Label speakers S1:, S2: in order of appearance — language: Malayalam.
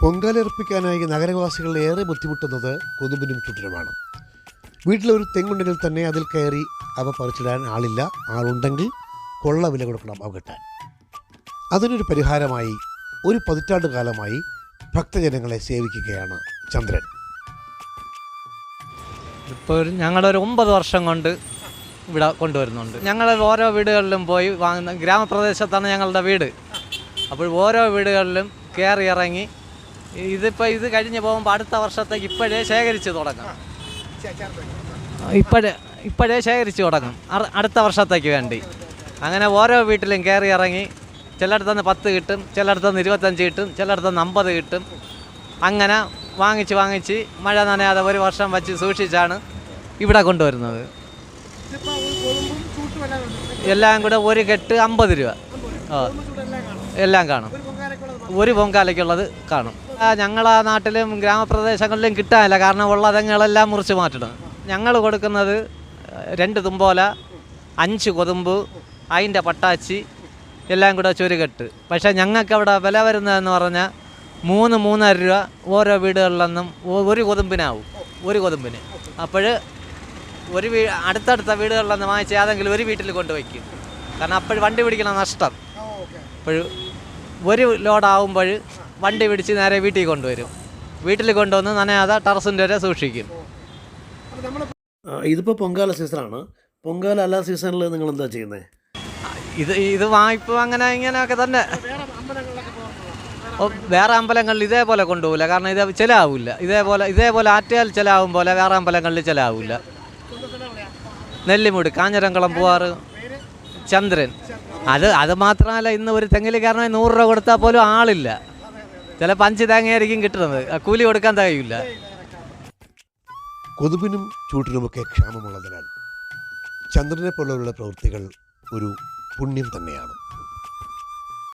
S1: പൊങ്കാലർപ്പിക്കാനായി നഗരവാസികൾ ഏറെ ബുദ്ധിമുട്ടുന്നത് കൊതുമ്പിനും ചുറ്റിനുമാണ്. വീട്ടിലൊരു തെങ്ങുണ്ടെങ്കിൽ തന്നെ അതിൽ കയറി അവ പറിച്ചിടാൻ ആളില്ല. ആളുണ്ടെങ്കിൽ കൊള്ള വില കൊടുക്കണം അവ കിട്ടാൻ. അതിനൊരു പരിഹാരമായി ഒരു പതിറ്റാണ്ട് കാലമായി ഭക്തജനങ്ങളെ സേവിക്കുകയാണ് ചന്ദ്രൻ.
S2: ഇപ്പോൾ ഞങ്ങളൊരു 9 വർഷം കൊണ്ട് ഇവിടെ കൊണ്ടുവരുന്നുണ്ട്. ഞങ്ങൾ ഓരോ വീടുകളിലും പോയി വാങ്ങുന്ന, ഗ്രാമപ്രദേശത്താണ് ഞങ്ങളുടെ വീട്. അപ്പോൾ ഓരോ വീടുകളിലും കയറി ഇറങ്ങി ഇത് കഴിഞ്ഞ് പോകുമ്പോൾ അടുത്ത വർഷത്തേക്ക് ഇപ്പോഴേ ശേഖരിച്ച് തുടങ്ങും. ഇപ്പോഴേ ശേഖരിച്ച് തുടങ്ങും അടുത്ത വർഷത്തേക്ക് വേണ്ടി. അങ്ങനെ ഓരോ വീട്ടിലും കയറി ഇറങ്ങി ചിലയിടത്തുനിന്ന് 10 കിട്ടും, ചിലയിടത്തുനിന്ന് 25 കിട്ടും, ചിലയിടത്തുനിന്ന് 50 കിട്ടും. അങ്ങനെ വാങ്ങിച്ച് മഴ നനയാതെ ഒരു വർഷം വച്ച് സൂക്ഷിച്ചാണ് ഇവിടെ കൊണ്ടുവരുന്നത്. എല്ലാം കൂടെ ഒരു കെട്ട് 50 രൂപ എല്ലാം കാണും. ഒരു പൊങ്കാലയ്ക്കുള്ളത് കാണും. ഞങ്ങളാ നാട്ടിലും ഗ്രാമപ്രദേശങ്ങളിലും കിട്ടാനില്ല, കാരണം ഉള്ള തെങ്ങുകളെല്ലാം മുറിച്ച് മാറ്റണം. ഞങ്ങൾ കൊടുക്കുന്നത് 2 തുമ്പോല, 5 കൊതുമ്പ്, അതിൻ്റെ പട്ടാച്ചി എല്ലാം കൂടെ ചുരുകെട്ട്. പക്ഷേ ഞങ്ങൾക്ക് അവിടെ വില വരുന്നതെന്ന് പറഞ്ഞാൽ 3-3.5 രൂപ ഓരോ വീടുകളിലൊന്നും ഒരു കൊതുമ്പിനാവും, ഒരു കൊതുമ്പിന്. അപ്പോൾ അടുത്തടുത്ത വീടുകളിലൊന്നും വാങ്ങിച്ച് ഏതെങ്കിലും ഒരു വീട്ടിൽ കൊണ്ടുവയ്ക്കും. കാരണം അപ്പോൾ വണ്ടി പിടിക്കണം നഷ്ടം. അപ്പോൾ ഒരു ലോഡാവുമ്പോൾ വണ്ടി പിടിച്ച് നേരെ വീട്ടിൽ കൊണ്ടുവരും. വീട്ടിൽ കൊണ്ടുവന്ന് നനയാതെ ടെറസിൻ്റെ വരെ സൂക്ഷിക്കും.
S1: ഇതിപ്പോൾ പൊങ്കാല സീസണാണ്. പൊങ്കാല അല്ലാത്ത സീസണിൽ നിങ്ങൾ എന്താ ചെയ്യുന്നത്?
S2: ഇത് വായ്പ അങ്ങനെ ഇങ്ങനെയൊക്കെ തന്നെ. വേറെ അമ്പലങ്ങളിൽ ഇതേപോലെ കൊണ്ടുപോകില്ല, കാരണം ഇത് ചിലവില്ല. ഇതേപോലെ ആറ്റയാൽ ചിലവും പോലെ വേറെ അമ്പലങ്ങളിൽ ചിലവില്ല. നെല്ലിമുടി, കാഞ്ഞിരംകുളം പോവാറ് ചന്ദ്രൻ. അത് മാത്രമല്ല, ഇന്ന് ഒരു തെങ്ങിൽ കാരണം 100 രൂപ കൊടുത്താൽ പോലും ആളില്ല. ചിലപ്പോൾ 5 തേങ്ങയായിരിക്കും കിട്ടുന്നത്, കൂലി കൊടുക്കാൻ തികയില്ല.
S1: കൊതുമ്പിനും ചൂട്ടിനുമൊക്കെ ക്ഷാമമുള്ളതിനാൽ ചന്ദ്രനെ പോലെയുള്ള പ്രവൃത്തികൾ ഒരു പുണ്യം തന്നെയാണ്.